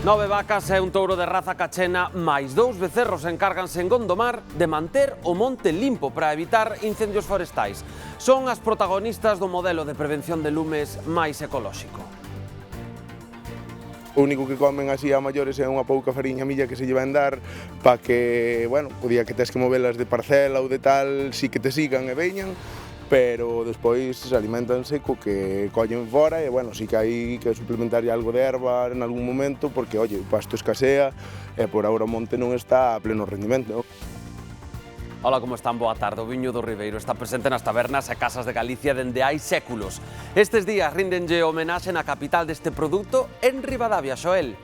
9 vacas e un touro de raza cachena máis 2 becerros encárganse en Gondomar de manter o monte limpo para evitar incendios forestais. Son as protagonistas do modelo de prevención de lumes máis ecolóxico. O único que comen así a maiores é unha pouca fariña milla que se lle van dar para que, bueno, o día que tes que movelas de parcela ou de tal, si que te sigan e veñan, pero despois alimentanse co que collen fora e, bueno, si que hai que suplementar algo de erva en algún momento porque, oye, o pasto escasea e por agora o monte non está a pleno rendimento. Ola, como están? Boa tarde. O viño do Ribeiro está presente nas tabernas e casas de Galicia dende hai séculos. Estes días rindenlle homenaxe na capital deste produto en Ribadavia, Xoel.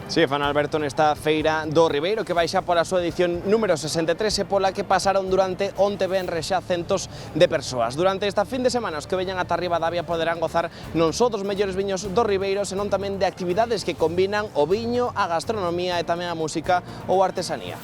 Si, fan Alberto nesta feira do Ribeiro que vai xa pola súa edición número 63 e pola que pasaron durante onte venres xa centos de persoas. Durante esta fin de semana os que veñan ata Ribadavia poderán gozar non só dos mellores viños do Ribeiro, senón tamén de actividades que combinan o viño, a gastronomía e tamén a música ou a artesanía.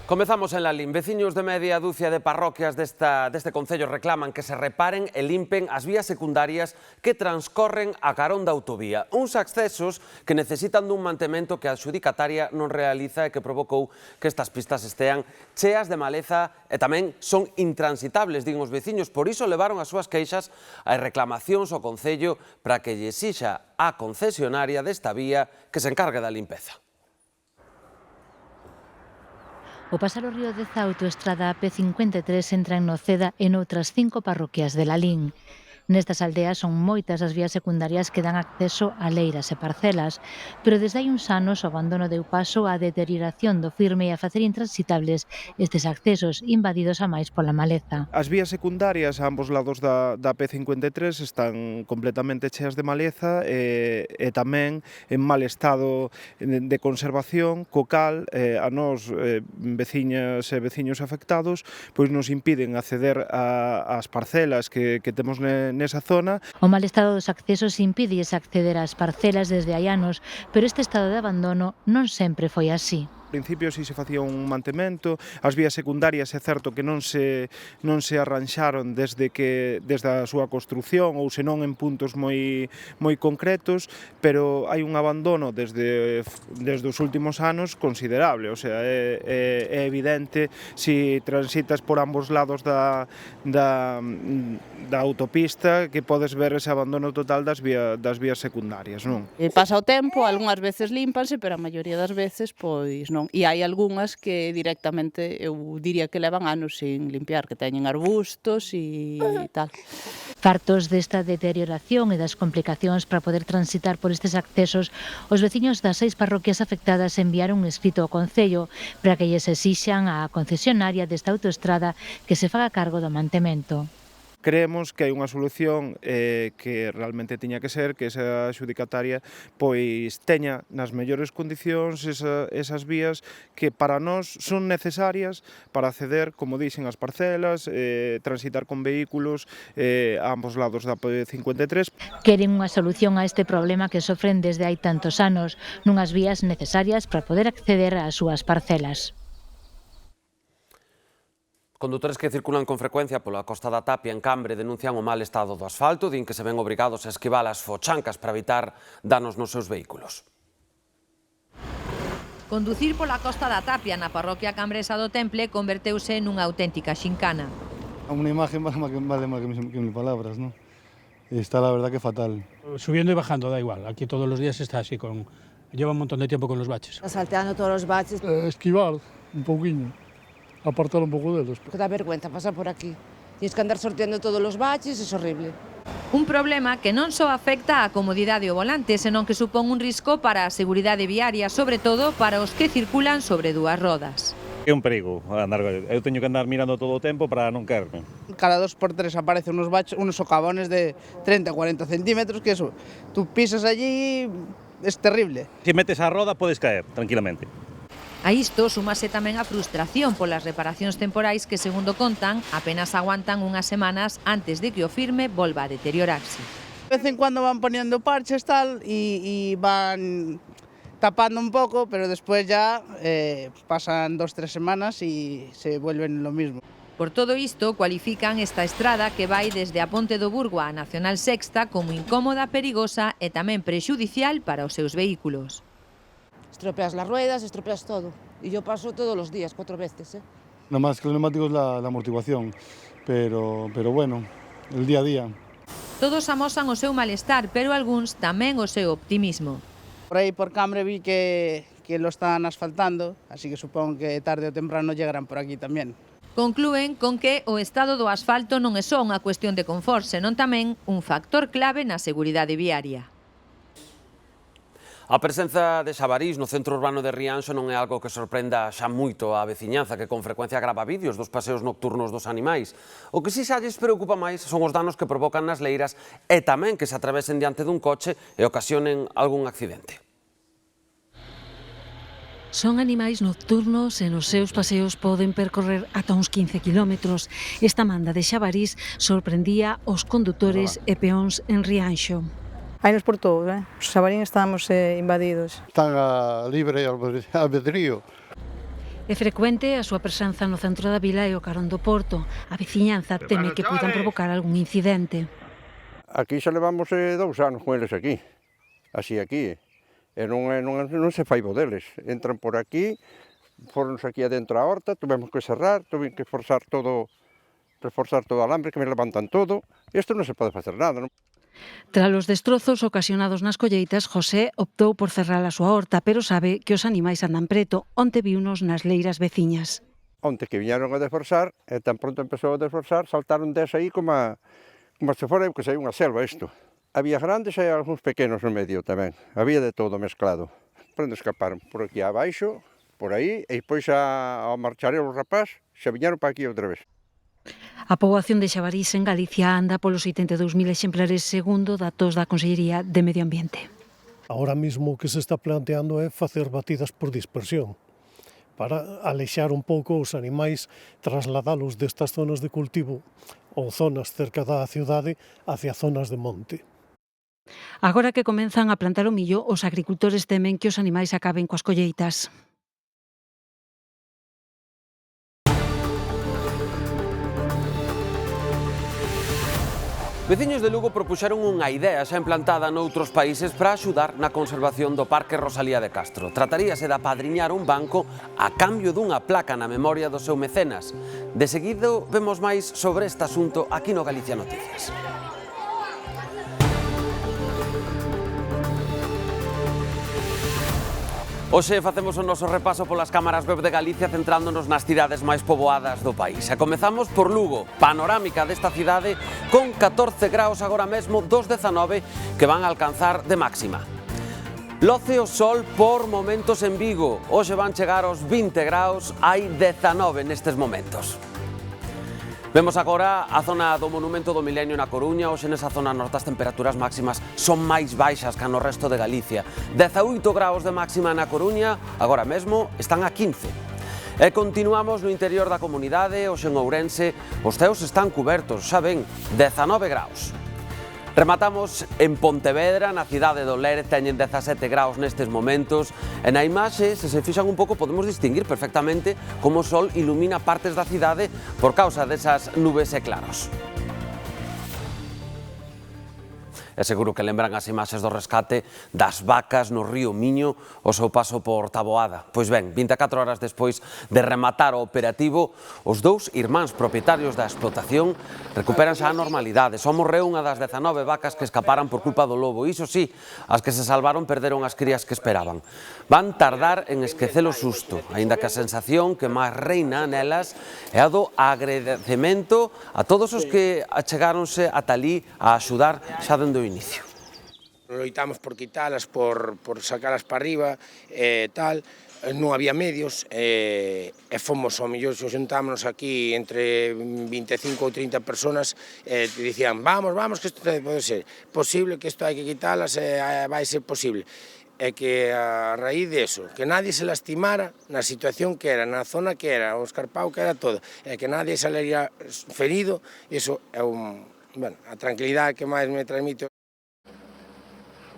Comezamos en Lalín. Veciños de media dúcia de parroquias deste concello reclaman que se reparen e limpen as vías secundarias que transcorren a carón da autovía. Uns accesos que necesitan dun mantemento que a adxudicataria non realiza e que provocou que estas pistas estean cheas de maleza e tamén son intransitables, din os veciños. Por iso levaron as súas queixas a reclamacións ao concello para que lle exixa á concesionaria desta vía que se encargue da limpeza. O pasar o río Deza, a autoestrada AP53 entra en Noceda e noutras 5 parroquias de Lalín. Nestas aldeas son moitas as vías secundarias que dan acceso a leiras e parcelas, pero desde hai uns anos o abandono deu paso á deterioración do firme e a facer intransitables estes accesos invadidos a máis pola maleza. As vías secundarias a ambos lados da P53 están completamente cheas de maleza e tamén en mal estado de conservación, co cal a nós, veciñas e veciños afectados, pois nos impiden acceder ás parcelas que temos nesa zona. O mal estado dos accesos impídelles acceder ás parcelas desde hai anos, pero este estado de abandono non sempre foi así. Ao principio si se facía un mantemento, as vías secundarias é certo que non se arranxaron desde a súa construción ou senón en puntos moi concretos, pero hai un abandono desde os últimos anos considerable, o sea, é evidente si transitas por ambos lados da autopista que podes ver ese abandono total das vías secundarias, non? Pasa o tempo, algunhas veces límpanse, pero a maioría das veces pois non. E hai algunhas que directamente eu diría que levan anos sin limpiar, que teñen arbustos e tal. Fartos desta deterioración e das complicacións para poder transitar por estes accesos, os veciños das 6 parroquias afectadas enviaron un escrito ao Concello para que lles exixan á concesionaria desta autoestrada que se faga cargo do mantemento. Creemos que hai unha solución que realmente tiña que ser que esa adxudicataria pois teña nas mellores condicións esas vías que para nós son necesarias para acceder, como dixen, ás parcelas, transitar con vehículos a ambos lados da P53. Queren unha solución a este problema que sofren desde hai tantos anos, nunhas vías necesarias para poder acceder ás súas parcelas. Condutores que circulan con frecuencia pola Costa da Tapia en Cambre denuncian o mal estado do asfalto, din que se ven obrigados a esquivar as fochancas para evitar danos nos seus vehículos. Conducir pola Costa da Tapia na parroquia cambresa do Temple converteuse nunha auténtica xincana. Unha imagen vale máis que mil palabras, ¿no? Está la verdad que fatal. Subiendo y bajando, da igual. Aquí todos los días está así, lleva un montón de tiempo con los baches. Salteando todos los baches. Esquivar un poquinho. Apartar un pouco delos. Que dá vergüenza pasar por aquí. Tienes que andar sorteando todos os baches, é horrible. Un problema que non só afecta á comodidade ao volante, senón que supón un risco para a seguridade viaria, sobre todo para os que circulan sobre dúas rodas. É un perigo andar, eu teño que andar mirando todo o tempo para non caerme. Cada 2x3 aparecen unos baches, unos socavones de 30-40 centímetros, que eso, tú pisas allí, es terrible. Se metes a roda podes caer tranquilamente. A isto súmase tamén a frustración polas reparacións temporais que, segundo contan, apenas aguantan unhas semanas antes de que o firme volva a deteriorarse. De vez en cuando van poniendo parches tal y van tapando un poco, pero después ya pasan 2-3 semanas y se vuelven lo mismo. Por todo isto, cualifican esta estrada que vai desde a Ponte do Burgo á Nacional Sexta como incómoda, perigosa e tamén prexudicial para os seus vehículos. Estropeas las ruedas, estropeas todo. Y yo paso todos los días, 4 veces. Nada más que los neumáticos la amortiguación, pero bueno, el día a día. Todos amosan o seu malestar, pero algúns tamén o seu optimismo. Por aí por Cambre vi que lo están asfaltando, así que supongo que tarde o temprano llegarán por aquí tamén. Conclúen con que o estado do asfalto non é só unha cuestión de confort, senón tamén un factor clave na seguridade viaria. A presenza de xabarís no centro urbano de Rianxo non é algo que sorprenda xa moito a veciñanza que con frecuencia grava vídeos dos paseos nocturnos dos animais. O que si xa lles preocupa máis son os danos que provocan nas leiras e tamén que se atravesen diante dun coche e ocasionen algún accidente. Son animais nocturnos e nos seus paseos poden percorrer ata uns 15 kilómetros. Esta manda de xabarís sorprendía os condutores e peóns en Rianxo. Hainos por todo, os xabarín estamos invadidos. Están a libre albedrío. É frecuente a súa presenza no centro da vila e o carón do Porto. A veciñanza teme que poidan provocar algún incidente. Aquí xa levamos 2 anos con eles aquí, así aquí. E non se fai bo deles. Entran por aquí, foronse aquí adentro a horta, tuvemos que cerrar, tuvemos que reforzar todo o alambre, que me levantan todo. Isto non se pode facer nada, non? Tras os destrozos ocasionados nas colleitas, José optou por cerrar a súa horta, pero sabe que os animais andan preto, onte viunos nas leiras veciñas. Onte que viñeron a desforzar, e tan pronto empezou a desforzar, saltaron des aí como se fora que sei unha selva isto. Había grandes e algúns pequenos no medio tamén. Había de todo mezclado. Por onde escaparon? Por aquí abaixo, por aí, e depois ao marchar os rapaz, xa viñeron para aquí outra vez. A poboación de xabarís en Galicia anda polos 82.000 exemplares segundo datos da Consellería de Medio Ambiente. Ahora mismo o que se está planteando é facer batidas por dispersión para alexar un pouco os animais, trasladalos destas zonas de cultivo ou zonas cerca da cidade hacia zonas de monte. Agora que comenzan a plantar o millo, os agricultores temen que os animais acaben coas colleitas. Veciños de Lugo propuxeron unha idea xa implantada noutros países para axudar na conservación do Parque Rosalía de Castro. Trataríase de apadriñar un banco a cambio dunha placa na memoria do seu mecenas. De seguido vemos máis sobre este asunto aquí no Galicia Noticias. Hoxe facemos o noso repaso polas cámaras web de Galicia centrándonos nas cidades máis poboadas do país. E comezamos por Lugo, panorámica desta cidade con 14 graus agora mesmo dos 19 que van a alcanzar de máxima. Loce o sol por momentos en Vigo, hoxe van chegar aos 20 graus, hai 19 nestes momentos. Vemos agora a zona do Monumento do Milenio na Coruña. Hoxe nesa zona norte as temperaturas máximas son máis baixas que no resto de Galicia. 18 graus de máxima na Coruña, agora mesmo están a 15. E continuamos no interior da comunidade, hoxe en Ourense, os ceos están cubertos, xa ven, 19 graus. Rematamos en Pontevedra, na cidade do Lere, teñen 17 graus nestes momentos, e na imaxe, se se fixan un pouco, podemos distinguir perfectamente como o sol ilumina partes da cidade por causa desas nubes e claros. É seguro que lembran as imaxes do rescate das vacas no río Miño o seu paso por Taboada. Pois ben, 24 horas despois de rematar o operativo, os dous irmáns propietarios da explotación recuperanse a normalidade. Só morreu unha das 19 vacas que escaparan por culpa do lobo. Iso sí, as que se salvaron perderon as crías que esperaban. Van tardar en esquecer o susto, aínda que a sensación que máis reina nelas é a do agradecemento a todos os que achegáronse ata ali a axudar xa dende o inicio. Loitamos por quitalas, por sacalas para arriba, tal, non había medios, e fomos, ao mellor, xuntámonos aquí entre 25 ou 30 personas, e dicían, vamos, que isto pode ser posible, que isto hai que quitalas, vai ser posible. E que a raíz de eso, que nadie se lastimara na situación que era, na zona que era, o escarpado que era todo, e que nadie saliera ferido, iso é a tranquilidade que máis me transmite.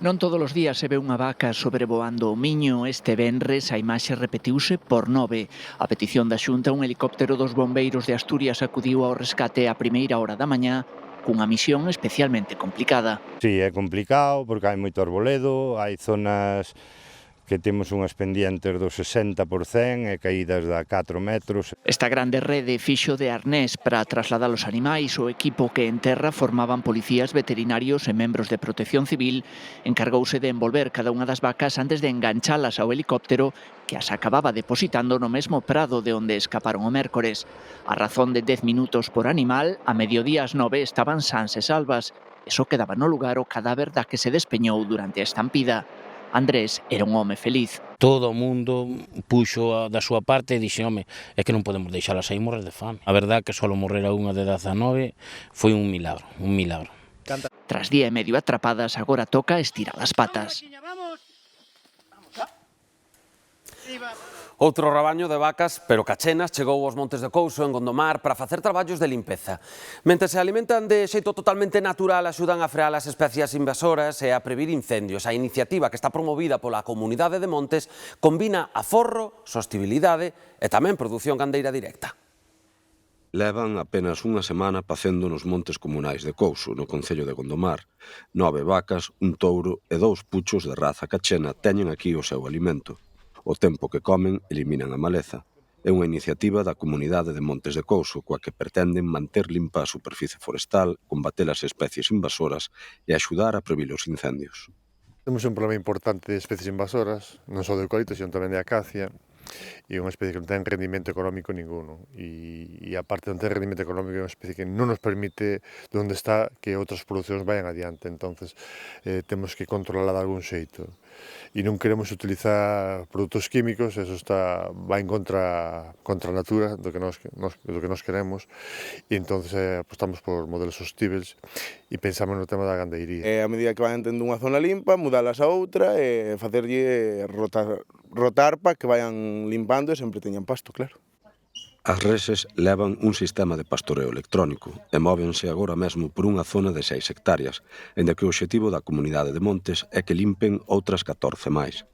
Non todos os días se ve unha vaca sobrevoando o Miño. Este venres a imaxe repetiuse por 9. A petición da Xunta, un helicóptero dos bombeiros de Asturias acudiu ao rescate a primeira hora da mañá cunha misión especialmente complicada. Sí, é complicado porque hai moito arboledo, hai zonas que temos unhas pendientes do 60% e caídas de 4 metros. Esta grande rede fixo de arnés para trasladar os animais. O equipo que en terra formaban policías, veterinarios e membros de protección civil encargouse de envolver cada unha das vacas antes de enganchalas ao helicóptero que as acababa depositando no mesmo prado de onde escaparon o mércores. A razón de 10 minutos por animal, a mediodía ás 9 estaban sans e salvas. Eso quedaba no lugar o cadáver da que se despeñou durante a estampida. Andrés era un home feliz. Todo o mundo puxo da súa parte e dixe, home, é que non podemos deixalas aí morrer de fame. A verdade que solo morrer a unha de 19 foi un milagro, un milagro. Tras día e medio atrapadas, agora toca estirar as patas. Outro rabaño de vacas, pero cachenas, chegou aos Montes de Couso, en Gondomar, para facer traballos de limpeza. Mentre se alimentan de xeito totalmente natural, axudan a frear as especies invasoras e a previr incendios. A iniciativa, que está promovida pola Comunidade de Montes, combina aforro, sostibilidade e tamén produción gandeira directa. Levan apenas unha semana pacendo nos montes comunais de Couso, no concello de Gondomar. 9 vacas, un touro e 2 puchos de raza cachena teñen aquí o seu alimento. O tempo que comen eliminan a maleza. É unha iniciativa da Comunidade de Montes de Couso, coa que pretenden manter limpa a superficie forestal, combater as especies invasoras e axudar a previr os incendios. Temos un problema importante de especies invasoras, non só de eucalipto, sino tamén de acacia, e unha especie que non ten rendimento económico ninguno. E aparte non ten rendimento económico, é unha especie que non nos permite de onde está que outras producións vayan adiante. Entonces, temos que controlar de algún xeito. E non queremos utilizar produtos químicos, eso vai en contra a natura do que nos queremos, e entonces apostamos por modelos sostibles e pensamos no tema da gandeiría. A medida que vayan tendo unha zona limpa, mudalas a outra e facerlle rotar para que vayan limpando e sempre teñan pasto, claro. As reses levan un sistema de pastoreo electrónico e móvense agora mesmo por unha zona de 6 hectáreas, ende que o obxectivo da Comunidade de Montes é que limpen outras 14 máis.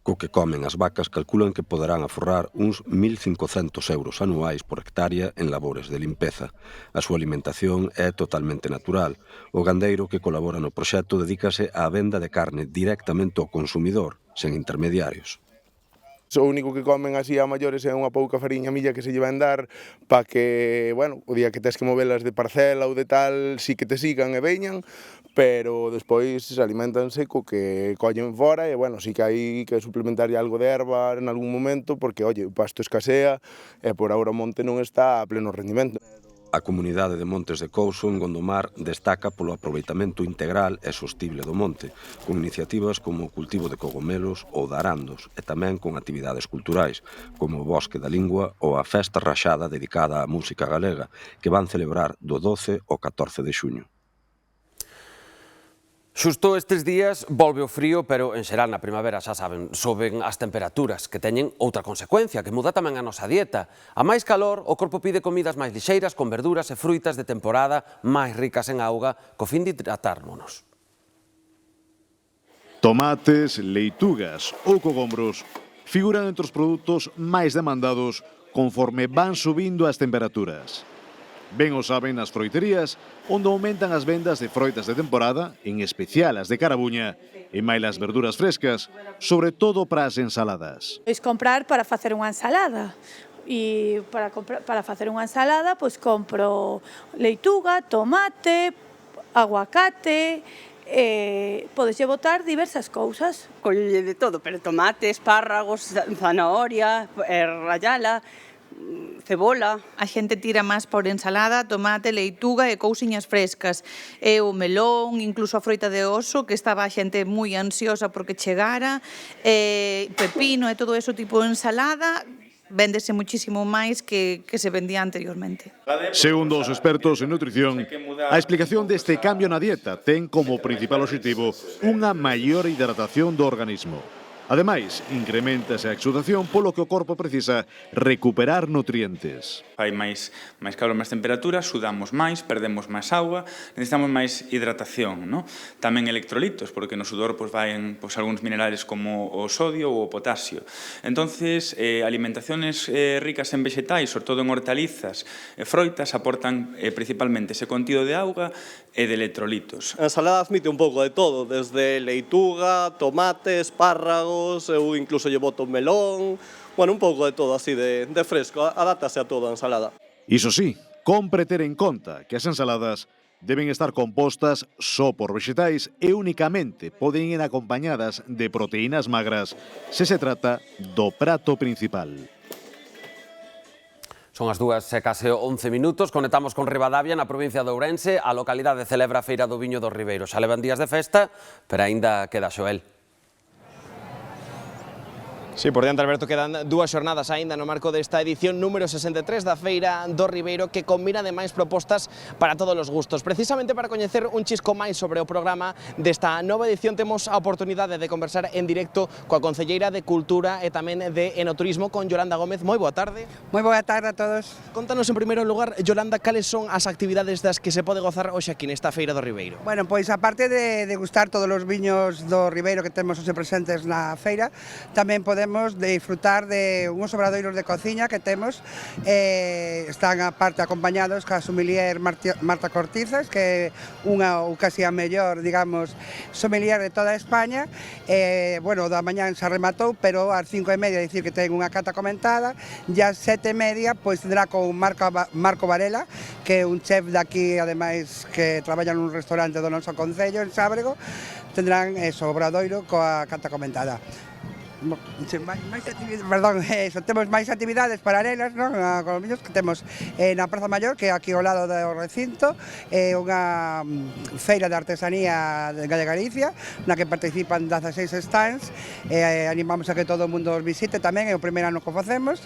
Co que comen as vacas calculan que poderán aforrar uns 1.500 euros anuais por hectárea en labores de limpeza. A súa alimentación é totalmente natural. O gandeiro que colabora no proxecto dedícase á venda de carne directamente ao consumidor, sen intermediarios. O único que comen así a maiores é unha pouca fariña milla que se lle van dar para que, bueno, o día que tes que movelas de parcela ou de tal, sí que te sigan e veñan, pero despois se alimentanse co que collen fora e, bueno, sí que hai que suplementar algo de erva en algún momento porque, oye, o pasto escasea e por agora o monte non está a pleno rendimento. A Comunidade de Montes de Couso, en Gondomar, destaca polo aproveitamento integral e sostible do monte, con iniciativas como o cultivo de cogomelos ou de arandos, e tamén con actividades culturais, como o Bosque da Lingua ou a Festa Raxada dedicada á música galega, que van celebrar do 12 ao 14 de xuño. Xusto estes días volve o frío, pero en xeral na primavera, xa saben, soben as temperaturas, que teñen outra consecuencia, que muda tamén a nosa dieta. A máis calor, o corpo pide comidas máis lixeiras, con verduras e fruitas de temporada máis ricas en auga, co fin de hidratármonos. Tomates, leitugas ou cogombros figuran entre os produtos máis demandados conforme van subindo as temperaturas. Ben o saben nas froiterías, onde aumentan as vendas de froitas de temporada, en especial as de carabuña, e máis as verduras frescas, sobre todo para as ensaladas. Pois comprar para facer unha ensalada. E para facer unha ensalada, pois compro leituga, tomate, aguacate, podeslle botar diversas cousas. Colle de todo, pero tomate, espárragos, zanahoria, rallala, cebola. A xente tira máis por ensalada, tomate, leituga e cousiñas frescas. E o melón, incluso a froita de oso, que estaba a xente moi ansiosa porque chegara, pepino e todo eso tipo de ensalada, véndese muchísimo máis que se vendía anteriormente. Segundo os expertos en nutrición, a explicación deste cambio na dieta ten como principal obxectivo unha maior hidratación do organismo. Ademais, incrementase a exudación polo que o corpo precisa recuperar nutrientes. Hai máis calor, máis temperatura, sudamos máis, perdemos máis auga, necesitamos máis hidratación, ¿no? Tamén electrolitos, porque no sudor vaen algúns minerales como o sodio ou o potasio. Entonces, alimentaciones ricas en vegetais, sobre todo en hortalizas e froitas, aportan principalmente ese contido de auga e de electrolitos. A ensalada admite un pouco de todo, desde leituga, tomate, espárragos, eu incluso lle boto un melón, bueno, un pouco de todo así de fresco, adáptase a todo a ensalada. Iso sí, compre ter en conta que as ensaladas deben estar compostas só por vegetais e únicamente poden ir acompañadas de proteínas magras se se trata do prato principal. Son as 2:11, conectamos con Ribadavia, na provincia de Ourense. A localidade celebra a Feira do Viño do Ribeiro. Xa levan días de festa, pero aínda queda Xoel. Sí, por diante, Alberto, quedan 2 xornadas aínda no marco desta edición número 63 da Feira do Ribeiro, que combina ademais propostas para todos os gustos. Precisamente para coñecer un chisco máis sobre o programa desta nova edición, temos a oportunidade de conversar en directo coa concelleira de Cultura e tamén de Enoturismo, con Yolanda Gómez. Moi boa tarde. Moi boa tarde a todos. Contanos en primeiro lugar, Yolanda, cales son as actividades das que se pode gozar hoxe aquí nesta Feira do Ribeiro? Bueno, pois aparte de degustar todos os viños do Ribeiro que temos hoxe presentes na feira, tamén podemos disfrutar de unhos obradoiros de cociña que temos, están aparte acompañados ca sommelier Marta Cortizas, que é unha ou casi a mellor, digamos, sommelier de toda España. Bueno, da mañán se rematou, pero ás 5:30, dicir que ten unha cata comentada, e ás 7:30 pois tendrá con Marco Varela, que é un chef daqui, ademais, que traballa nun restaurante do noso concello, en Sábrego. Tendrán eso, obradoiro coa cata comentada. Temos máis actividades paralelas, non? Con os viños que temos na Praza Maior, que é aquí ao lado do recinto, unha feira de artesanía de Galicia, na que participan 16 stands, animamos a que todo o mundo os visite tamén, é o primeiro ano que o facemos,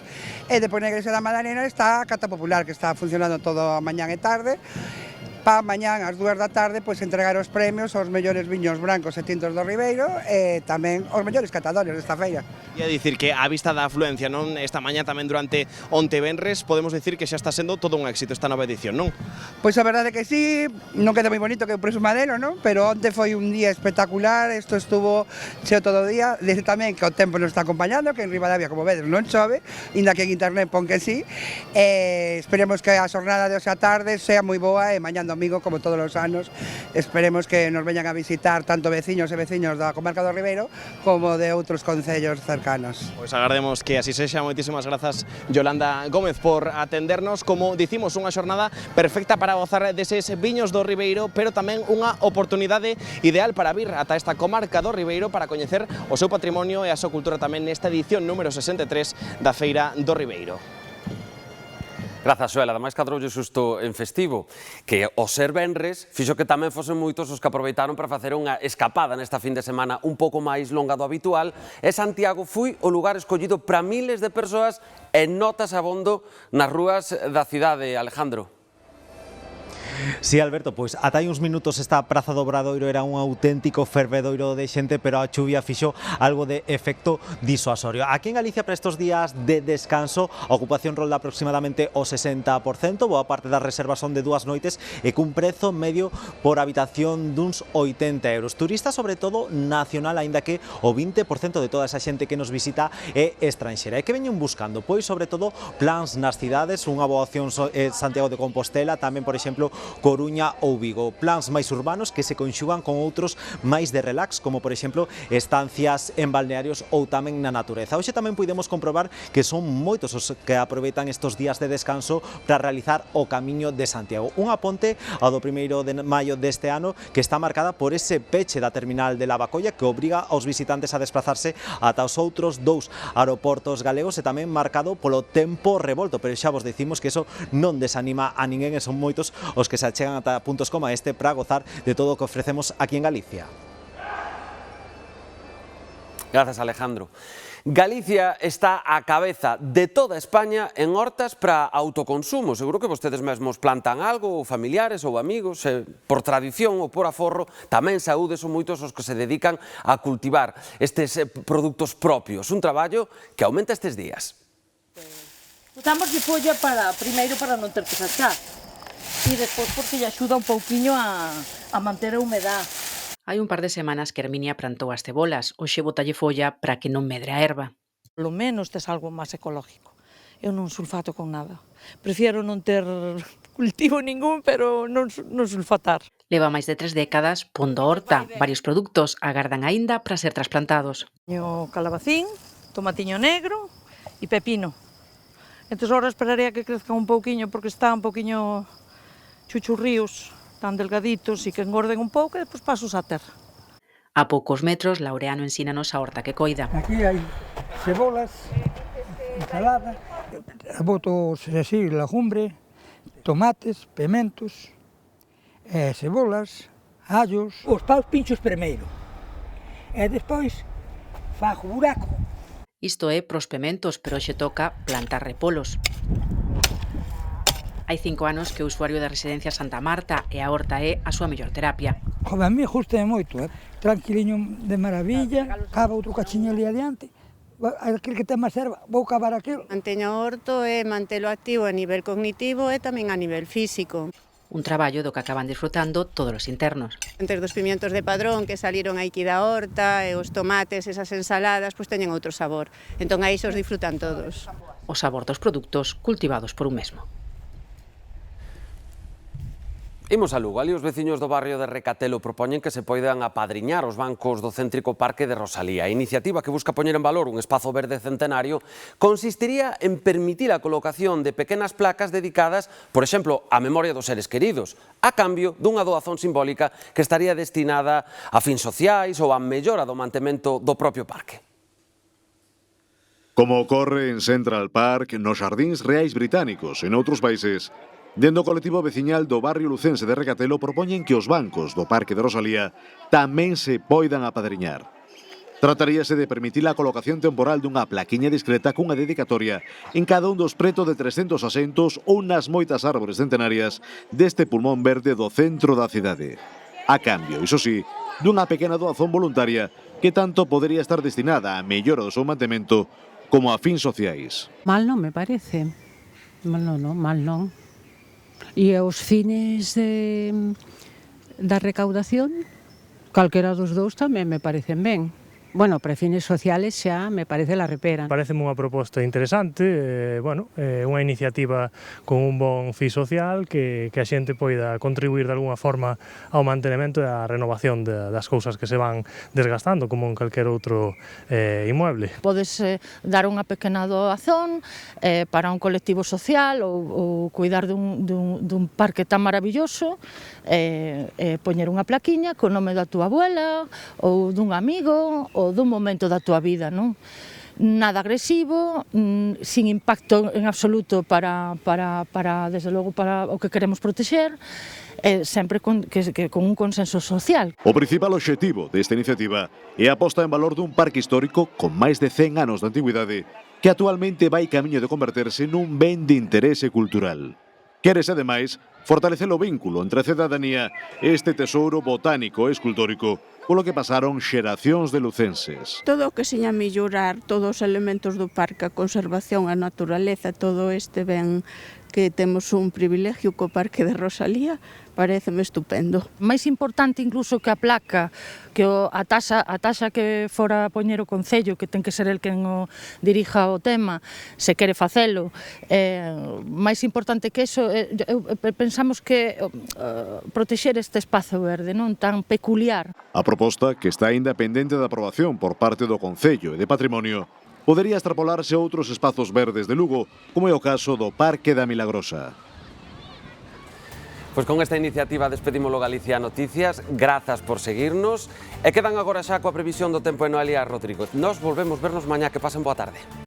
e depois na Igrexa da Madalena está a Cata Popular, que está funcionando todo a mañán e tarde. Pa mañán ás 2 da tarde pois entregar os premios aos mellores viños brancos e tintos do Ribeiro e tamén os mellores catadores desta feira. E a dicir que a vista da afluencia, non, esta mañá tamén durante onte venres, podemos dicir que xa está sendo todo un éxito esta nova edición, non? Pois a verdade que sí, non queda moi bonito que o presumadero, non? Pero onte foi un día espectacular, isto estuvo cheo todo o día, desde tamén que o tempo nos está acompañando, que en Ribadavia, como vedes, non chove, inda que en internet pon que sí, esperemos que a xornada de hoxe a tarde sea moi boa e mañán domingo, como todos os anos, esperemos que nos veñan a visitar tanto veciños e veciños da comarca do Ribeiro como de outros concellos cercanos. Pois agardemos que así sexa. Moitísimas grazas, Yolanda Gómez, por atendernos. Como dicimos, unha xornada perfecta para gozar deses viños do Ribeiro, pero tamén unha oportunidade ideal para vir ata esta comarca do Ribeiro para coñecer o seu patrimonio e a súa cultura tamén nesta edición número 63 da Feira do Ribeiro. Grazas, Xoel. Ademais, cadroulle xusto en festivo, que o ser venres fixo que tamén fosen moitos os que aproveitaron para facer unha escapada nesta fin de semana un pouco máis longa do habitual, e Santiago foi o lugar escollido para miles de persoas e notas abondo nas rúas da cidade, Alejandro. Sí, Alberto, pois ata hai uns minutos esta Praza do Obradoiro era un auténtico fervedoiro de xente, pero a chuvia fixo algo de efecto disuasorio. Aquí en Galicia, para estes días de descanso, a ocupación rolda aproximadamente o 60%, boa parte das reservas son de 2 noites e cun prezo medio por habitación duns 80 euros. Turistas, sobre todo nacional, aínda que o 20% de toda esa xente que nos visita é estranxera. E que veñen buscando? Pois, sobre todo, plans nas cidades, unha boa opción Santiago de Compostela, tamén, por exemplo, Coruña ou Vigo. Plans máis urbanos que se conxugan con outros máis de relax, como por exemplo estancias en balnearios ou tamén na natureza. Hoxe tamén podemos comprobar que son moitos os que aproveitan estes días de descanso para realizar o Camiño de Santiago. Unha ponte, a do 1 de maio deste ano, que está marcada por ese peche da terminal de Lavacolla que obriga aos visitantes a desplazarse ata os outros 2 aeroportos galegos, e tamén marcado polo tempo revolto, pero xa vos decimos que eso non desanima a ninguén e son moitos os que se achegan ata puntos como este para gozar de todo o que ofrecemos aquí en Galicia. Grazas, Alejandro. Galicia está á cabeza de toda España en hortas para autoconsumo. Seguro que vostedes mesmos plantan algo, ou familiares ou amigos, por tradición ou por aforro, tamén saúdes son moitos os que se dedican a cultivar estes produtos propios. Un traballo que aumenta estes días. Usamos de folla primeiro para non ter que sacar e despois porque lle axuda un pouquiño a manter a humedade. Hai un par de semanas que Herminia plantou as cebolas, hoxe botalle folla para que non medre a erva. Lo menos tes algo máis ecológico. Eu non sulfato con nada. Prefiero non ter cultivo ningún, pero non sulfatar. Leva máis de 3 décadas pondo horta. Varios produtos agardan aínda para ser trasplantados. Teño calabacín, tomatiño negro e pepino. Entón agora esperaré a que crezca un pouquiño porque está un pouquiño chuchurríos, tan delgaditos e que engorden un pouco e despois pasos á terra. A poucos metros, Laureano ensínanos a horta que coida. Aquí hai cebolas, ensalada, boto así, legumbre, tomates, pementos, cebolas, allos. Os paus pinchos primeiro e despois fago buraco. Isto é pros pementos, pero hoxe toca plantar repolos. Hai 5 anos que o usuario da residencia Santa Marta e a horta é a súa mellor terapia. Joder, a mí gustame moito, tranquiliño de maravilla, cava outro cachiño ali adiante, aquel que ten máis erva, vou cavar aquilo. Manteño o horto e mantelo activo a nivel cognitivo e tamén a nivel físico. Un traballo do que acaban disfrutando todos os internos. Entre dos pimientos de padrón que saliron aquí da horta e os tomates, esas ensaladas, pois teñen outro sabor. Entón aí os disfrutan todos. O sabor dos produtos cultivados por un mesmo. Imos a Lugo, ali os veciños do barrio de Recatelo propoñen que se poidan apadriñar os bancos do céntrico Parque de Rosalía. A iniciativa que busca poñer en valor un espazo verde centenario consistiría en permitir a colocación de pequenas placas dedicadas, por exemplo, á memoria dos seres queridos, a cambio dunha doazón simbólica que estaría destinada a fins sociais ou a mellora do mantemento do propio parque. Como ocorre en Central Park, nos Xardíns Reais Británicos e noutros países, dende o colectivo veciñal do barrio lucense de Recatelo propoñen que os bancos do Parque de Rosalía tamén se poidan apadriñar. Trataríase de permitir a colocación temporal dunha plaquiña discreta cunha dedicatoria en cada un dos preto de 300 asentos ou nas moitas árbores centenarias deste pulmón verde do centro da cidade. A cambio, iso sí, dunha pequena doazón voluntaria que tanto podería estar destinada a mellora do seu mantemento como a fins sociais. Mal non me parece. Mal non. E os fines da recaudación, calquera dos dous tamén me parecen ben. Bueno, para fines sociales xa me parece la repera. Pareceme unha proposta interesante, unha iniciativa con un bon fin social que a xente poida contribuir de alguna forma ao mantenimento e á renovación das cousas que se van desgastando, como en calquer outro inmueble. Podes dar unha pequena doazón para un colectivo social ou cuidar dun parque tan maravilloso, poñer unha plaquiña co nome da túa abuela ou dun amigo ou dun momento da túa vida, non? Nada agresivo, sin impacto en absoluto para desde logo, para o que queremos protexer, sempre con un consenso social. O principal obxectivo desta iniciativa é a posta en valor dun parque histórico con máis de 100 anos de antigüidade que actualmente vai camiño de converterse nun ben de interese cultural. Quérese, ademais, fortalecer o vínculo entre a cidadanía e este tesouro botánico e escultórico polo que pasaron xeracións de lucenses. Todo o que seña mellorar todos os elementos do parque, a conservación, a naturaleza, todo este ben que temos un privilegio co Parque de Rosalía, pareceme estupendo. Máis importante incluso que a placa, que a taxa que fora poñer o Concello, que ten que ser el quen o dirija o tema, se quere facelo, máis importante que eso, pensamos que protexer este espazo verde, non tan peculiar. A proposta, que está aínda pendente de aprobación por parte do Concello e de Patrimonio, podería extrapolarse a outros espazos verdes de Lugo, como é o caso do Parque da Milagrosa. Pois con esta iniciativa despedímolo Galicia Noticias, grazas por seguirnos e quedan agora xa coa previsión do tempo en Noelia Rodrigo. Nos volvemos vernos mañá, que pasen boa tarde.